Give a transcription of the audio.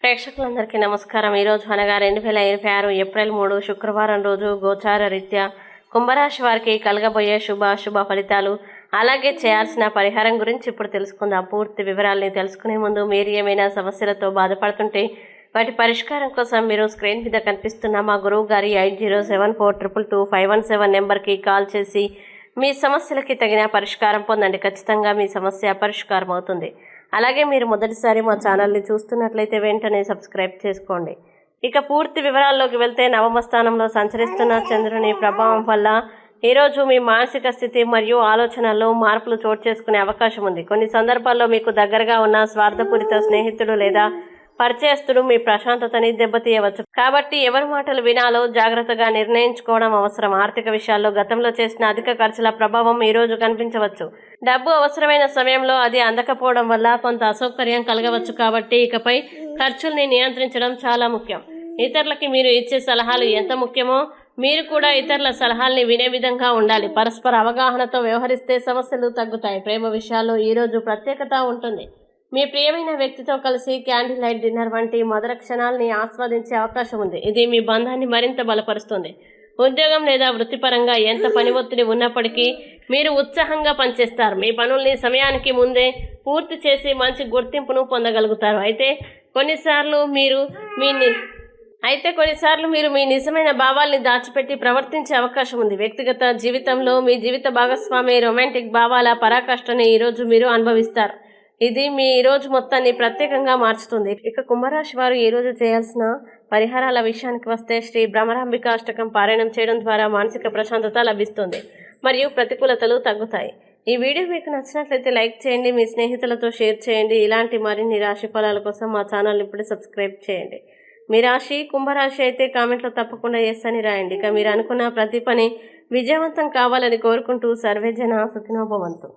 ప్రేక్షకులందరికీ నమస్కారం. ఈరోజు అనగా 2026 ఏప్రిల్ 3 శుక్రవారం రోజు గోచార రీత్యా కుంభరాశి వారికి కలగబోయే శుభ ఫలితాలు, అలాగే చేయాల్సిన పరిహారం గురించి ఇప్పుడు తెలుసుకుందాం. పూర్తి వివరాలని తెలుసుకునే ముందు మీరు ఏమైనా సమస్యలతో బాధపడుతుంటే వాటి పరిష్కారం కోసం మీరు స్క్రీన్ మీద కనిపిస్తున్న మా గురువు గారి 8074222517 నెంబర్కి కాల్ చేసి మీ సమస్యలకి తగిన పరిష్కారం పొందండి. ఖచ్చితంగా మీ సమస్య పరిష్కారం అవుతుంది. అలాగే మీరు మొదటిసారి మా ఛానల్ని చూస్తున్నట్లయితే వెంటనే సబ్స్క్రైబ్ చేసుకోండి. ఇక పూర్తి వివరాల్లోకి వెళ్తే, నవమ స్థానంలో సంచరిస్తున్న చంద్రుని ప్రభావం వల్ల ఈరోజు మీ మానసిక స్థితి మరియు ఆలోచనల్లో మార్పులు చోటు చేసుకునే అవకాశం ఉంది. కొన్ని సందర్భాల్లో మీకు దగ్గరగా ఉన్న స్వార్థపూరిత స్నేహితుడు లేదా పరిచయస్తుడు మీ ప్రశాంతతని దెబ్బతీయవచ్చు. కాబట్టి ఎవరి మాటలు వినాలో జాగ్రత్తగా నిర్ణయించుకోవడం అవసరం. ఆర్థిక విషయాల్లో గతంలో చేసిన అధిక ఖర్చుల ప్రభావం ఈ రోజు కనిపించవచ్చు. డబ్బు అవసరమైన సమయంలో అది అందకపోవడం వల్ల కొంత అసౌకర్యం కలగవచ్చు. కాబట్టి ఇకపై ఖర్చుల్ని నియంత్రించడం చాలా ముఖ్యం. ఇతరులకి మీరు ఇచ్చే సలహాలు ఎంత ముఖ్యమో మీరు కూడా ఇతరుల సలహాల్ని వినే విధంగా ఉండాలి. పరస్పర అవగాహనతో వ్యవహరిస్తే సమస్యలు తగ్గుతాయి. ప్రేమ విషయాల్లో ఈరోజు ప్రత్యేకత ఉంటుంది. మీ ప్రియమైన వ్యక్తితో కలిసి క్యాండిల్ లైట్ డిన్నర్ వంటి మధుర క్షణాలని ఆస్వాదించే అవకాశం ఉంది. ఇది మీ బంధాన్ని మరింత బలపరుస్తుంది. ఉద్యోగం లేదా వృత్తిపరంగా ఎంత పని ఒత్తిడి ఉన్నప్పటికీ మీరు ఉత్సాహంగా పనిచేస్తారు. మీ పనుల్ని సమయానికి ముందే పూర్తి చేసి మంచి గుర్తింపును పొందగలుగుతారు. అయితే కొన్నిసార్లు మీరు మీ నిజమైన భావాల్ని దాచిపెట్టి ప్రవర్తించే అవకాశం ఉంది. వ్యక్తిగత జీవితంలో మీ జీవిత భాగస్వామి రొమాంటిక్ భావాల పరాకాష్ఠని ఈరోజు మీరు అనుభవిస్తారు. ఇది మీ రోజు మొత్తాన్ని ప్రత్యేకంగా మార్చుతుంది. ఇక కుంభరాశి వారు ఈ రోజు చేయాల్సిన పరిహారాల విషయానికి వస్తే, శ్రీ భ్రమరాంబిక అష్టకం పారాయణం చేయడం ద్వారా మానసిక ప్రశాంతత లభిస్తుంది మరియు ప్రతికూలతలు తగ్గుతాయి. ఈ వీడియో మీకు నచ్చినట్లయితే లైక్ చేయండి, మీ స్నేహితులతో షేర్ చేయండి. ఇలాంటి మరిన్ని రాశి ఫలాల కోసం మా ఛానల్ ఇప్పుడే సబ్స్క్రైబ్ చేయండి. మీ రాశి కుంభరాశి అయితే కామెంట్లో తప్పకుండా ఎస్ అని రాయండి. ఇక మీరు అనుకున్న ప్రతి పని విజయవంతం కావాలని కోరుకుంటూ సర్వేజన సుఖినో భవంతు.